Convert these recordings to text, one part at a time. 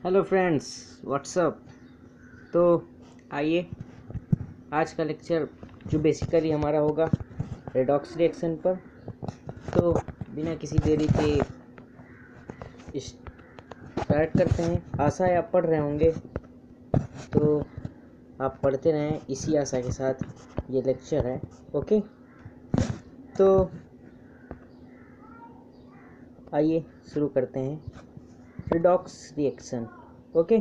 Hello friends, WhatsApp. तो आइए आज का लेक्चर जो बेसिकली हमारा होगा रेडॉक्स रिएक्शन पर। तो बिना किसी देरी के स्टार्ट करते हैं। आशा है आप पढ़ रहे होंगे, तो आप पढ़ते रहें, इसी आशा के साथ ये लेक्चर है। ओके, तो आइए शुरू करते हैं रेडॉक्स रिएक्शन। ओके,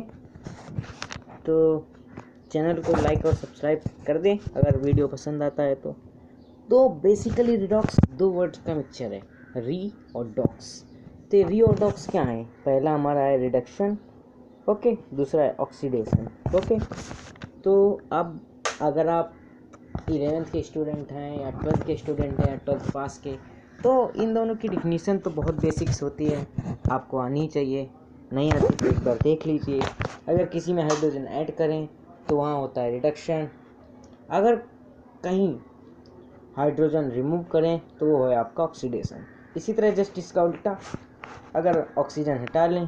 तो चैनल को लाइक और सब्सक्राइब कर दें अगर वीडियो पसंद आता है तो बेसिकली रिडॉक्स दो वर्ड्स का मिक्सचर है, री और डॉक्स। तो री और डॉक्स क्या है? पहला हमारा है रिडक्शन, ओके, दूसरा है ऑक्सीडेशन। ओके, तो अब अगर आप 11th के स्टूडेंट हैं या 12th के स्टूडेंट हैं या 12th पास के, तो इन दोनों की डिफिनीशन तो बहुत बेसिक्स होती है, आपको आनी चाहिए। नहीं आती तो एक बार देख लीजिए। अगर किसी में हाइड्रोजन ऐड करें तो वहाँ होता है रिडक्शन, अगर कहीं हाइड्रोजन रिमूव करें तो वो है आपका ऑक्सीडेशन। इसी तरह जस्ट इसका उल्टा, अगर ऑक्सीजन हटा लें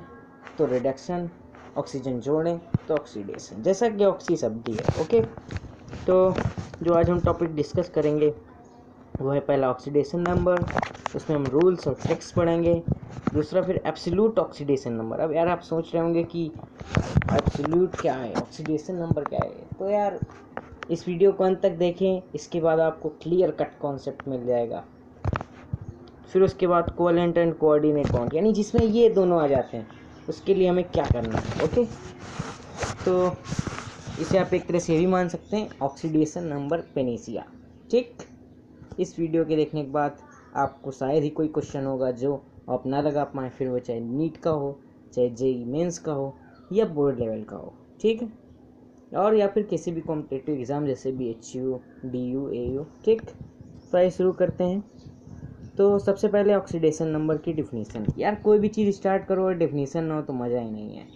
तो रिडक्शन, ऑक्सीजन जोड़ें तो ऑक्सीडेशन, जैसा कि ऑक्सी शब्द ही है। ओके, तो जो आज हम टॉपिक डिस्कस करेंगे वो है पहला ऑक्सीडेशन नंबर, उसमें हम रूल्स और ट्रिक्स पढ़ेंगे। दूसरा फिर एब्सोल्यूट ऑक्सीडेशन नंबर। अब यार आप सोच रहे होंगे कि एब्सोल्यूट क्या है, ऑक्सीडेशन नंबर क्या है, तो यार इस वीडियो को अंत तक देखें, इसके बाद आपको क्लियर कट कॉन्सेप्ट मिल जाएगा। फिर उसके बाद कोवेलेंट एंड कोऑर्डिनेट बॉन्ड, यानी जिसमें ये दोनों आ जाते हैं, उसके लिए हमें क्या करना है। ओके, तो इसे आप एक तरह से भी मान सकते हैं ऑक्सीडेशन नंबर पेनेसिया। ठीक, इस वीडियो के देखने के बाद आपको शायद ही कोई क्वेश्चन होगा जो आप ना लगा पाएँ, फिर वो चाहे नीट का हो, चाहे जेई मेंस का हो या बोर्ड लेवल का हो। ठीक है, और या फिर किसी भी कॉम्पिटिटिव एग्ज़ाम जैसे BHU, DU, AU। ठीक, तो आइए शुरू करते हैं। तो सबसे पहले ऑक्सीडेशन नंबर की डिफिनीशन। यार कोई भी चीज़ स्टार्ट करो और डिफिनीशन ना हो तो मज़ा ही नहीं है।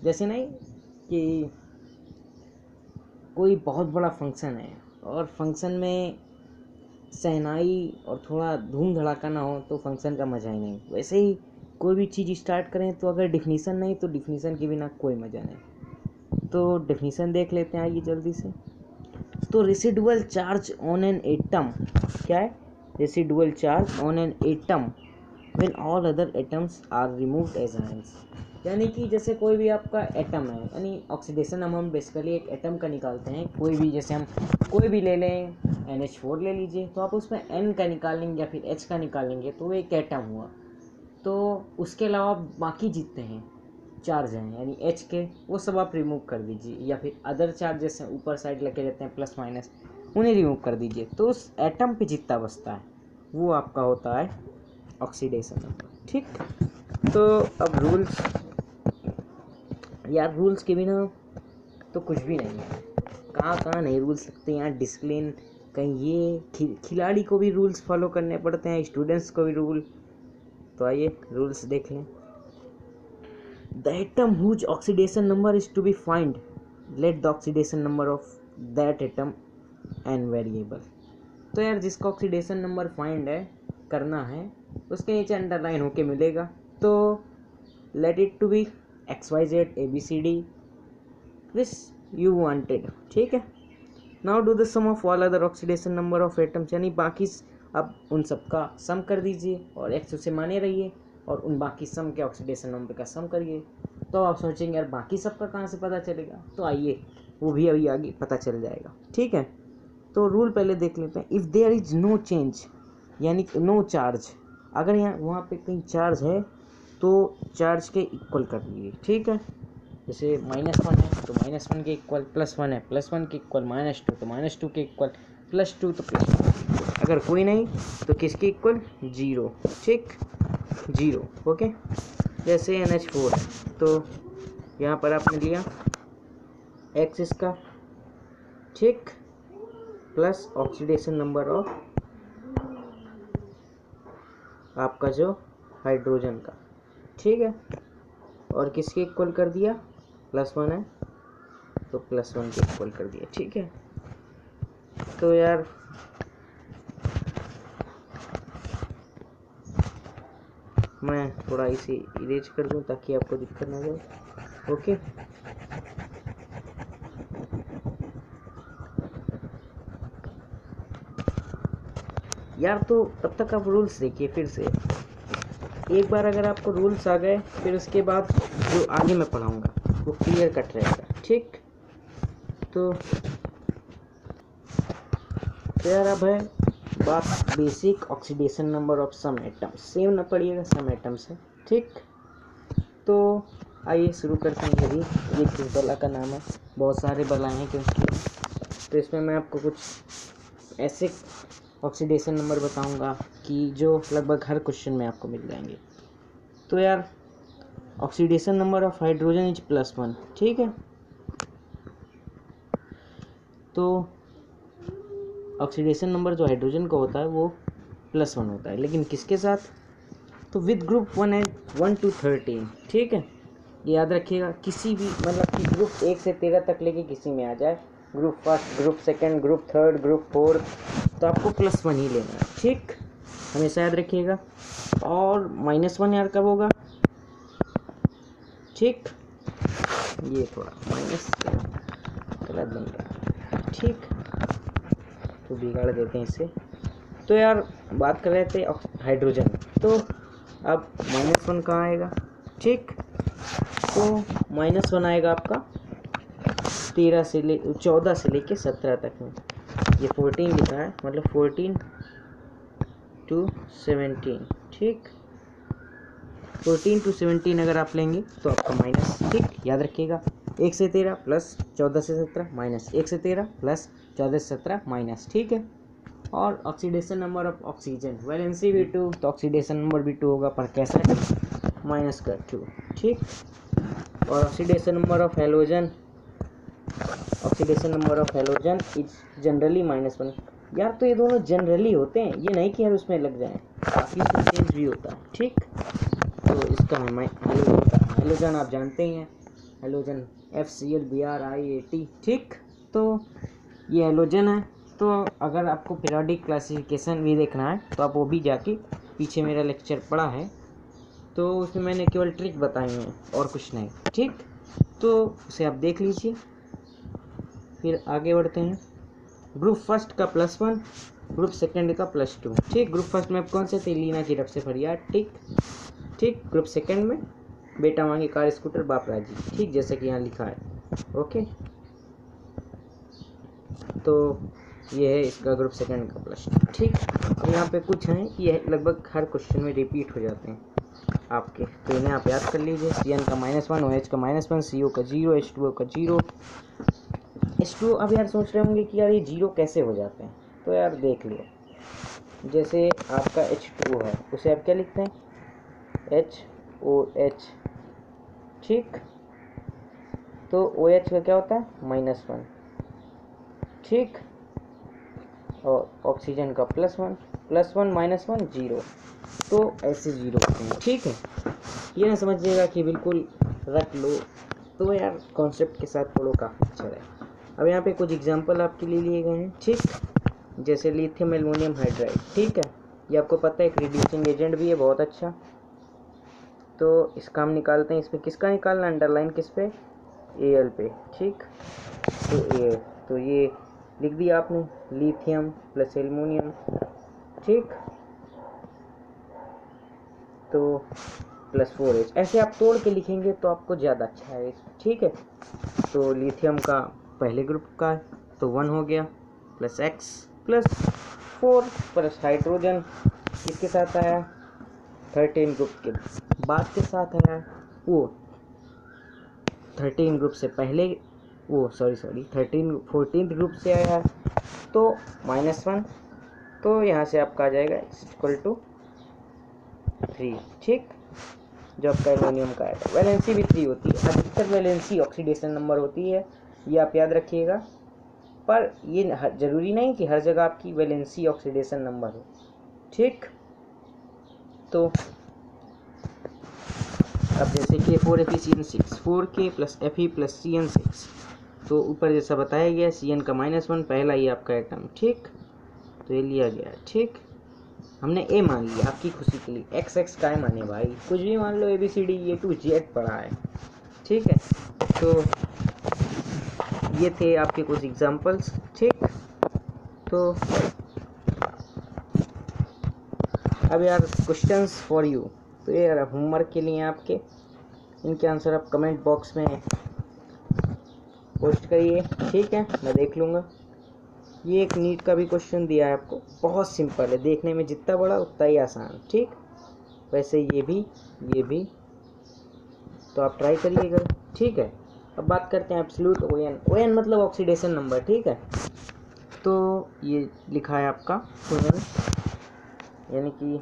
जैसे नहीं कि कोई बहुत बड़ा फंक्शन है और फंक्शन में सहनाई और थोड़ा धूम धड़ाका ना हो तो फंक्शन का मज़ा ही नहीं। वैसे ही कोई भी चीज़ स्टार्ट करें तो अगर डिफिनीशन नहीं तो डिफिनीशन के बिना कोई मज़ा नहीं। तो डिफिनीशन देख लेते हैं आइए जल्दी से। तो residual charge on an atom क्या है? Residual charge on an atom when all other atoms are removed as ions. यानी कि जैसे कोई भी आपका एटम है, यानी ऑक्सीडेशन हम बेसिकली एक एटम का निकालते हैं। कोई भी, जैसे हम कोई भी ले लें, NH4 ले लीजिए, तो आप उसमें N का निकालेंगे या फिर H का निकालेंगे तो वो एक एटम हुआ। तो उसके अलावा बाकी जितने हैं चार्ज हैं, यानी H के, वो सब आप रिमूव कर दीजिए, या फिर अदर चार्ज जैसे ऊपर साइड लगे रहते हैं प्लस माइनस, उन्हें रिमूव कर दीजिए। तो उस एटम पे जितना बचता है वो आपका होता है ऑक्सीडेशन नंबर। ठीक, तो अब रूल्स, यार रूल्स के बिना तो कुछ भी नहीं है। कहाँ कहाँ नहीं रूल्स लगते हैं यार, डिसिप्लिन कहीं ये खिलाड़ी को भी रूल्स फॉलो करने पड़ते हैं, स्टूडेंट्स को भी रूल। तो आइए रूल्स देख लें। The atom whose oxidation number is to be find, let the oxidation number of that atom an variable. तो यार जिसका ऑक्सीडेशन नंबर फाइंड है करना है, उसके नीचे अंडरलाइन होके मिलेगा। तो let it to be XYZ ABCD which you wanted. ठीक है, now do the sum of all other oxidation number of atoms, यानी बाकी अब उन सब का सम कर दीजिए और x उसे माने रहिए और उन बाकी सम के ऑक्सीडेशन नंबर का सम करिए। तो आप सोचेंगे यार बाकी सब का कहाँ से पता चलेगा, तो आइए वो भी अभी आगे पता चल जाएगा। ठीक है, तो रूल पहले देख लेते हैं। If there is no change, यानी नो चार्ज, अगर यहाँ वहाँ पे कहीं चार्ज है तो चार्ज के इक्वल कर लीजिए। ठीक है, जैसे -1 है तो -1 के इक्वल, +1 है +1 के इक्वल, -2 तो -2 के इक्वल, +2 तो +2, अगर कोई नहीं तो किसके इक्वल? 0। ठीक, 0। ओके, जैसे NH4 है तो यहाँ पर आपने लिया x इसका, ठीक, प्लस ऑक्सीडेशन नंबर ऑफ आपका जो हाइड्रोजन का, ठीक है, और किसके इक्वल कर दिया? +1 है तो +1 के इक्वल कर दिया। ठीक है, तो यार मैं थोड़ा इसे इरेज कर दूं ताकि आपको दिक्कत ना जाए। ओके, यार तो तब तक आप रूल्स देखिए फिर से एक बार। अगर आपको रूल्स आ गए फिर उसके बाद जो आगे मैं पढ़ाऊँगा वो क्लियर कट रहेगा। ठीक, तो यार अब है बात basic oxidation number of some atoms. Same ना पढ़िएगा, सम एटम्स है। ठीक, तो आइए शुरू करते हैं। ये किस बला का नाम है, बहुत सारे बला हैं क्योंकि, तो इसमें मैं आपको कुछ ऐसे ऑक्सीडेशन नंबर बताऊंगा कि जो लगभग हर क्वेश्चन में आपको मिल जाएंगे। तो यार oxidation number of hydrogen is +1। ठीक है, तो ऑक्सीडेशन नंबर जो हाइड्रोजन का होता है वो +1 होता है, लेकिन किसके साथ? तो विद ग्रुप 1 एंड 1 to 13। ठीक है, ये याद रखिएगा, किसी भी मतलब कि ग्रुप 1 से 13 तक लेके किसी में आ जाए, group first, group second, group third, group fourth, तो आपको +1 ही लेना है। ठीक, हमेशा याद रखिएगा। और -1 यार कब होगा? ठीक, ये थोड़ा माइनस गलत बन गया। ठीक, तो बिगाड़ देते हैं इसे। तो यार बात कर रहे थे हाइड्रोजन, तो अब -1 कहाँ आएगा? ठीक, तो -1 आएगा आपका 14 से लेके 17 तक में। ये 14 लिखा है, मतलब 14 to 17। ठीक, 14 to 17 अगर आप लेंगे तो आपका माइनस। ठीक, याद रखिएगा, 1 से 13 प्लस 14 से 17 माइनस 1 से 13 प्लस 14 से 17 माइनस। ठीक है, और oxidation number of oxygen, valency भी 2, तो ऑक्सीडेशन नंबर भी 2 होगा, पर कैसा है? -2। ठीक, और oxidation number of halogen, oxidation number of halogen is generally -1। यार तो ये दोनों जनरली होते हैं, ये नहीं कि हर उसमें लग जाए, काफ़ी चेंज भी होता है। ठीक, तो इसका हेलोजन आप जानते ही हैं, हेलोजन FCl Br ठीक, तो ये हेलोजन है। तो अगर आपको पीरियोडिक क्लासिफिकेशन भी देखना है तो आप वो भी जाके पीछे मेरा लेक्चर पड़ा है, तो उसमें मैंने केवल ट्रिक बताई हैं और कुछ नहीं। ठीक, तो उसे आप देख लीजिए। फिर आगे बढ़ते हैं। ग्रुप फर्स्ट का +1, ग्रुप सेकंड का +2। ठीक, ग्रुप फर्स्ट में कौन से थे? लीना की रफ से फरियाद। ठीक, ग्रुप सेकंड में बेटा मांगे कार स्कूटर बाप राजी। ठीक, जैसे कि यहाँ लिखा है। ओके, तो ये है इसका ग्रुप सेकंड का +2। ठीक, अब यहाँ पे कुछ हैं, ये लगभग हर क्वेश्चन में रिपीट हो जाते हैं आपके, तो इन्हें आप याद कर लीजिए। Cn का -1, OH का -1, CO का 0, H2O का 0। H2O, अब यार सोच रहे होंगे कि यार ये 0 कैसे हो जाते हैं, तो यार देख लियो, जैसे आपका H2O है उसे आप क्या लिखते हैं? HOH। ठीक, तो OH का क्या होता है? -1। ठीक, और ऑक्सीजन का +1, +1 -1 0, तो ऐसे 0 होते हैं। ठीक है, ये ना समझिएगा कि बिल्कुल रख लो, तो यार कॉन्सेप्ट के साथ पढ़ो, काफ़ी अच्छा है। अब यहाँ पे कुछ एग्जांपल आपके लिए लिए गए हैं। ठीक, जैसे लिथियम एल्युमिनियम हाइड्राइड। ठीक है, ये आपको पता है एक रिड्यूसिंग एजेंट भी है, बहुत अच्छा। तो इसका हम निकालते हैं, इसमें किसका निकालना? अंडरलाइन किस पे? Al पे। ठीक, तो ये लिख दिया आपने, लिथियम प्लस एल्युमिनियम। ठीक, तो +4H, ऐसे आप तोड़ के लिखेंगे तो आपको ज़्यादा अच्छा है। ठीक है, तो लिथियम का पहले ग्रुप का है तो 1 हो गया, +X +4 प्लस हाइड्रोजन किसके साथ आया? 13 ग्रुप के बाद के साथ आया, वो 13 ग्रुप से पहले, वो सॉरी 14 ग्रुप से आया, तो -1, तो यहाँ से आपका आ जाएगा =3। ठीक, जो आपका एल्युमिनियम का आएगा। वैलेंसी भी 3 होती है, अधिकतर वैलेंसी ऑक्सीडेशन नंबर होती है, ये आप याद रखिएगा, पर ये जरूरी नहीं कि हर जगह आपकी वैलेंसी ऑक्सीडेशन नंबर हो। ठीक, तो अब जैसे कि 4Fe-CN6, 4K + Fe + CN6, तो ऊपर जैसा बताया गया Cn का -1 पहला ही आपका एटम। ठीक, तो ये लिया गया है। ठीक, हमने ए मान लिया आपकी खुशी के लिए, एक्स एक्स काय माने भाई, कुछ भी मान लो, ABCD A to Z पढ़ा है, ठीक है। तो ये थे आपके कुछ एग्जांपल्स, ठीक। तो अब यार क्वेश्चंस फॉर यू, तो ये यार होमवर्क के लिए आपके, इनके आंसर आप कमेंट बॉक्स में पोस्ट करिए, ठीक है, मैं देख लूँगा। ये एक नीट का भी क्वेश्चन दिया है आपको, बहुत सिंपल है, देखने में जितना बड़ा उतना ही आसान, ठीक। वैसे ये भी तो आप ट्राई करिएगा, ठीक है। अब बात करते हैं एब्सोल्यूट ON, ON मतलब ऑक्सीडेशन नंबर, ठीक है। तो ये लिखा है आपका ON, यानी कि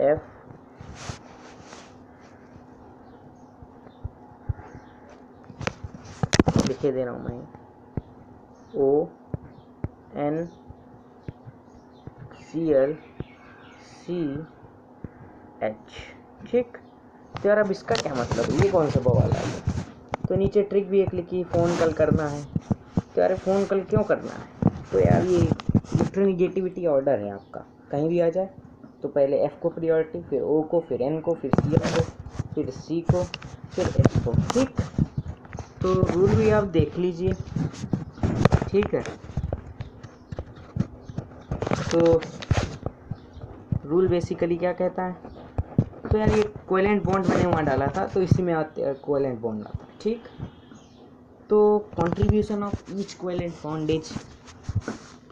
F लिखे दे रहा हूँ मैं, ON Cl CH, ठीक। तो यार अब इसका क्या मतलब है, ये कौन सा बवाल है। तो नीचे ट्रिक भी एक लिखी, फ़ोन कल करना है। तो यार फ़ोन कल क्यों करना है, तो यार ये इलेक्ट्रोनेगेटिविटी ऑर्डर है आपका, कहीं भी आ जाए तो पहले F को प्रियोरिटी, फिर O को, फिर N को, फिर Cl को, फिर C को, फिर H को, ठीक। तो रूल भी आप देख लीजिए, ठीक है। तो रूल बेसिकली क्या कहता है, तो यार ये कोवेलेंट बॉन्ड मैंने वहाँ डाला था, तो इसी में आते कोवेलेंट बॉन्ड आता है, ठीक। तो contribution of each covalent bond is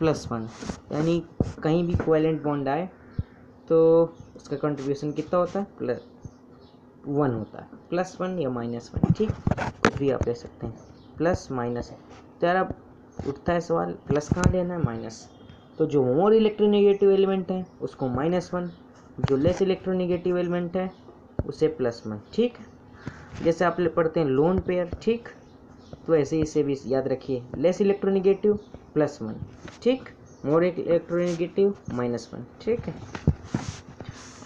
+1, यानी कहीं भी कोवेलेंट बॉन्ड आए तो उसका कंट्रीब्यूशन कितना होता है, +1 होता है, +1 या -1, ठीक, कुछ भी आप ले सकते हैं, प्लस माइनस है। तो यार अब उठता है सवाल, प्लस कहाँ लेना है, माइनस। तो जो मोर इलेक्ट्रोनेगेटिव एलिमेंट है उसको -1, जो लेस इलेक्ट्रोनेगेटिव एलिमेंट है उसे +1, ठीक। जैसे आप पढ़ते हैं लोन पेयर, ठीक, तो ऐसे इसे भी याद रखिए, लेस इलेक्ट्रोनेगेटिव +1, ठीक, मोर इलेक्ट्रोनेगेटिव -1, ठीक है।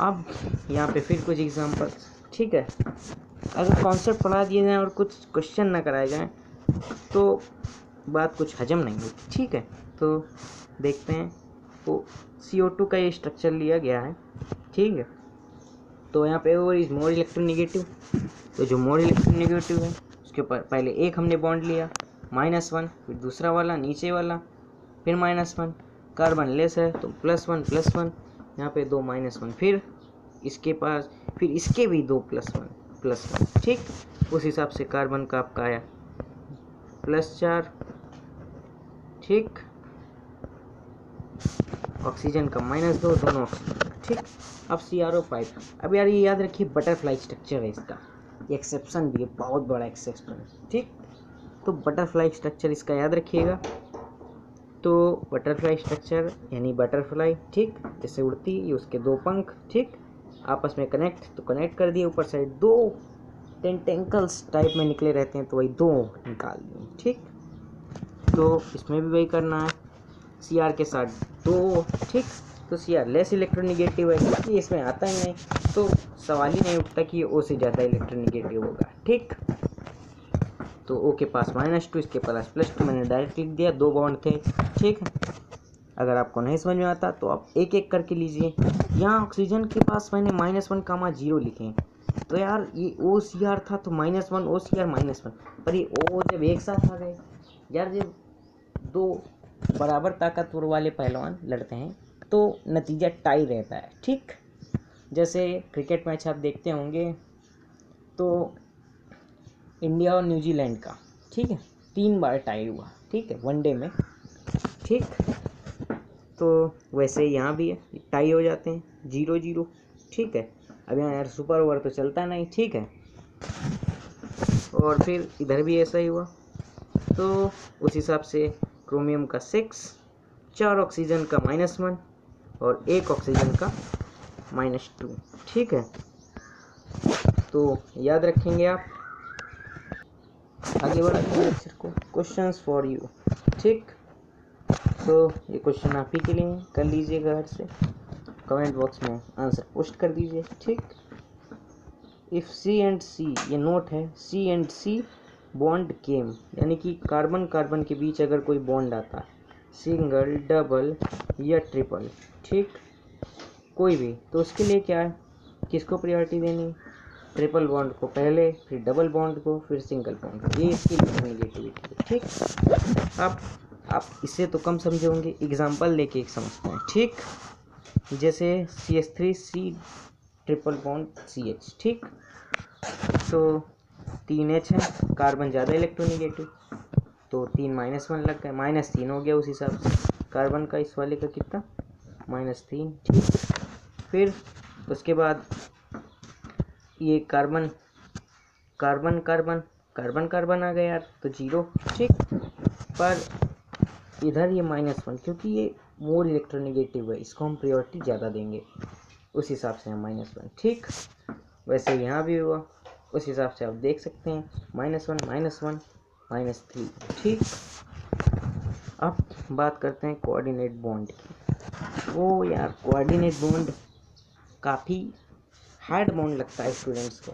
अब यहाँ पे फिर कुछ एग्जांपल्स, ठीक है। अगर कॉन्सेप्ट पढ़ा दिए जाएँ और कुछ क्वेश्चन ना कराए जाएँ तो बात कुछ हजम नहीं होती, ठीक है। तो देखते हैं, तो CO2 का ये स्ट्रक्चर लिया गया है, ठीक है। तो यहाँ पे वो इज मोर इलेक्ट्रोनेगेटिव, तो जो मोर इलेक्ट्रोनेगेटिव है उसके ऊपर पहले एक हमने बॉन्ड लिया -1, फिर दूसरा वाला नीचे वाला, फिर -1, कार्बन लेस है तो +1, यहाँ पे 2 -1, फिर इसके पास, फिर इसके भी 2 +1, ठीक। उस हिसाब से कार्बन का आपका आया +4, ठीक। ऑक्सीजन का -2, दोनों ऑक्सीजन, ठीक। अब CrO5, अब यार ये याद रखिए बटरफ्लाई स्ट्रक्चर है इसका, एक्सेप्शन भी है, बहुत बड़ा एक्सेप्शन, ठीक। तो बटरफ्लाई स्ट्रक्चर इसका याद रखिएगा। तो बटरफ्लाई स्ट्रक्चर यानी बटरफ्लाई, ठीक, जैसे उड़ती है उसके 2 पंख, ठीक, आपस में कनेक्ट, तो कनेक्ट कर दिए, ऊपर साइड 2 टेंटेकल्स टाइप में निकले रहते हैं, तो वही 2 निकाल दिए, ठीक। तो इसमें भी वही करना है, Cr के साथ 2, ठीक। तो Cr लेस इलेक्ट्रोनेगेटिव है, इसलिए इसमें आता ही नहीं, तो सवाल ही नहीं उठता कि O से ज़्यादा इलेक्ट्रोनेगेटिव होगा, ठीक। तो O के पास -2, इसके पास +2, मैंने डायरेक्ट लिख दिया, 2 बॉन्ड थे, ठीक। अगर आपको नहीं समझ में आता तो आप एक एक करके लीजिए। यहाँ ऑक्सीजन के पास मैंने -1, 0 लिखे, तो यार ये OCr था तो -1 OCr -1, पर ये O जब एक साथ आ गए, यार जब 2 बराबर ताकतवर वाले पहलवान लड़ते हैं तो नतीजा टाई रहता है, ठीक। जैसे क्रिकेट मैच आप देखते होंगे तो इंडिया और न्यूजीलैंड का, ठीक है, 3 बार टाई हुआ, ठीक है, वनडे में, ठीक। तो वैसे यहाँ भी है, टाई हो जाते हैं 0-0, ठीक है। अब यहाँ यार सुपर ओवर तो चलता नहीं, ठीक है। और फिर इधर भी ऐसा ही हुआ, तो उस हिसाब से क्रोमियम का 6, 4 ऑक्सीजन का -1 और 1 ऑक्सीजन का -2, ठीक है। तो याद रखेंगे आप, आगे बढ़ाते हैं लेक्चर को, क्वेश्चंस फॉर यू, ठीक। तो ये क्वेश्चन आप ही के लिए कर लीजिएगा, घर से कमेंट बॉक्स में आंसर पोस्ट कर दीजिए, ठीक। इफ़ C&C, ये नोट है, C&C बॉन्ड केम, यानी कि कार्बन कार्बन के बीच अगर कोई बॉन्ड आता है सिंगल, डबल या ट्रिपल, ठीक, कोई भी, तो उसके लिए क्या है, किसको प्रायोरिटी देनी, ट्रिपल बॉन्ड को पहले, फिर डबल बॉन्ड को, फिर सिंगल बॉन्ड को, ये इसकी नेगेटिविटी है, ठीक। आप इससे तो कम समझे होंगे, एग्जाम्पल लेके एक समझते हैं, ठीक। जैसे CH3C ट्रिपल बॉन्ड CH, ठीक, तो 3H है, कार्बन ज़्यादा इलेक्ट्रोनेगेटिव, तो 3 -1 लग गए, -3 हो गया उस हिसाब से, कार्बन का इस वाले का कितना, -3, ठीक। फिर उसके बाद ये carbon carbon carbon carbon carbon आ गया यार, तो 0, ठीक। पर इधर ये -1, क्योंकि ये मोर इलेक्ट्रोनेगेटिव है, इसको हम प्रायोरिटी ज़्यादा देंगे, उस हिसाब से हम -1, ठीक। वैसे यहाँ भी हुआ, उस हिसाब से आप देख सकते हैं, -1 -1 -3, ठीक। अब बात करते हैं कोऑर्डिनेट बॉन्ड की। वो यार कोऑर्डिनेट बॉन्ड काफ़ी हार्ड बॉन्ड लगता है स्टूडेंट्स को,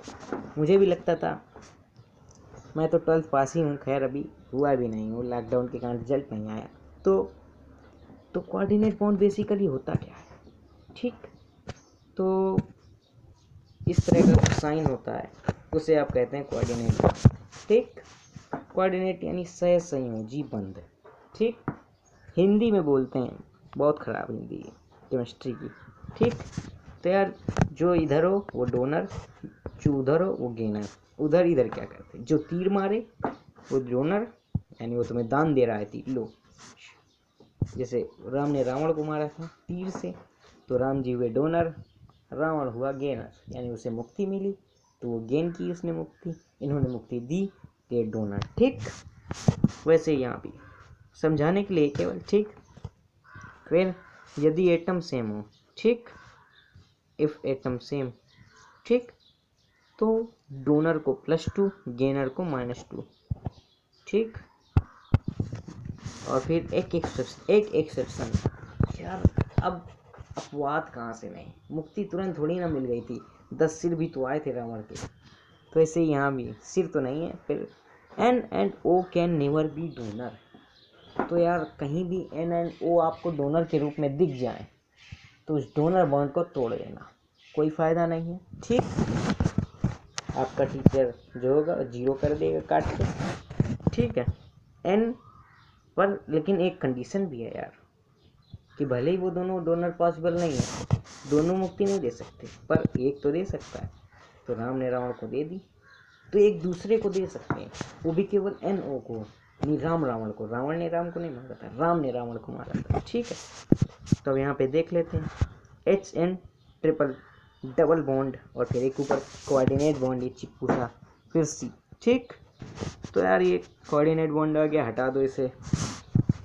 मुझे भी लगता था, मैं तो 12th पास ही हूँ, खैर अभी हुआ भी नहीं हूँ, लॉकडाउन के कारण रिजल्ट नहीं आया। तो कोऑर्डिनेट बॉन्ड बेसिकली होता क्या है, ठीक, तो इस तरह का साइन होता है, उसे आप कहते हैं कोऑर्डिनेट बॉन्ड, ठीक। कोऑर्डिनेट यानी सहसंयोजी बंध, ठीक, हिंदी में बोलते हैं, बहुत ख़राब हिंदी है केमिस्ट्री की, ठीक। तो यार जो इधर हो वो डोनर, जो उधर हो वो गेनर, उधर इधर क्या करते हैं, जो तीर मारे वो डोनर, यानी वो तुम्हें दान दे रहा है तीर, लो, जैसे राम ने रावण को मारा था तीर से, तो राम जी हुए डोनर, रावण हुआ गेनर, यानी उसे मुक्ति मिली, तो वो गेन की उसने मुक्ति, इन्होंने मुक्ति दी, ये डोनर, ठीक। वैसे यहाँ भी समझाने के लिए केवल, ठीक। फिर यदि एटम सेम हो, ठीक, इफ एटम सेम, ठीक, तो डोनर को +2, गेनर को -2, ठीक। और फिर एक एक्सेप्शन यार, अब अपवाद कहाँ से नहीं, मुक्ति तुरंत थोड़ी ना मिल गई थी, 10 सिर भी तो आए थे रावण के, तो ऐसे यहाँ भी सिर तो नहीं है। फिर N and O can never be donor, तो यार कहीं भी N and O आपको डोनर के रूप में दिख जाए तो उस डोनर बॉन्ड को तोड़ देना, कोई फ़ायदा नहीं है, ठीक। आपका टीचर जो होगा 0 कर देगा काट के, ठीक है। N पर लेकिन एक कंडीशन भी है यार, कि भले ही वो दोनों डोनर पॉसिबल नहीं है, दोनों मुक्ति नहीं दे सकते, पर एक तो दे सकता है, तो राम ने रावण को दे दी, तो एक दूसरे को दे सकते हैं, वो भी केवल NO को, नहीं राम रावण को, रावण ने राम को नहीं मारा था, राम ने रावण को मारा था, ठीक है। तो अब यहाँ पे देख लेते हैं, HN ट्रिपल डबल बॉन्ड, और फिर एक ऊपर कोऑर्डिनेट बॉन्ड, ये चिपकू सा, फिर C, ठीक। तो यार ये कोऑर्डिनेट बॉन्ड आ गया, हटा दो इसे,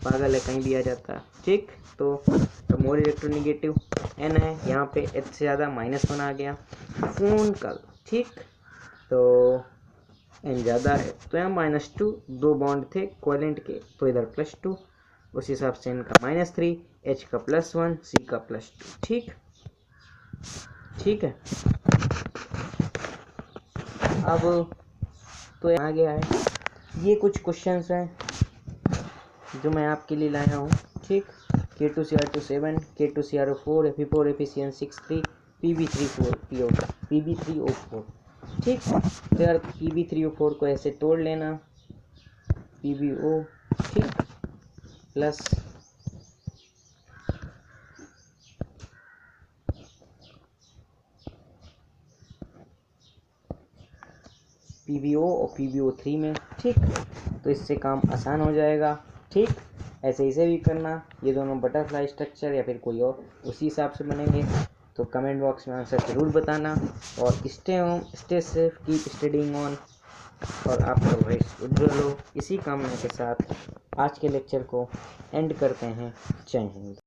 पागल है कहीं भी आ जाता है, ठीक। तो मोर इलेक्ट्रोनेगेटिव N है, यहाँ पे H से ज़्यादा -1 आ गया, फोन कर, ठीक। तो N ज़्यादा है, तो यहाँ -2, 2 बॉन्ड थे कोवेलेंट के, तो इधर +2, उस हिसाब से N का -3, H का +1, C का +2, ठीक, ठीक है। अब तो आ गया है, ये कुछ क्वेश्चंस हैं जो मैं आपके लिए लाया हूँ, ठीक। K2Cr2 7, K2Cr4, Fe4 Fe6 Pb3O4, ठीक। तो यार Pb3O4 को ऐसे तोड़ लेना, PbO, ठीक, प्लस PbO और PbO3 में, ठीक। तो इससे काम आसान हो जाएगा, ठीक। ऐसे इसे भी करना, ये दोनों बटरफ्लाई स्ट्रक्चर या फिर कोई और उसी हिसाब से बनेंगे। तो कमेंट बॉक्स में आंसर ज़रूर बताना, और stay home, stay safe, keep studying on, और आपका भविष्य उज्जवल हो। इसी कामना के साथ आज के लेक्चर को एंड करते हैं। जय हिंद।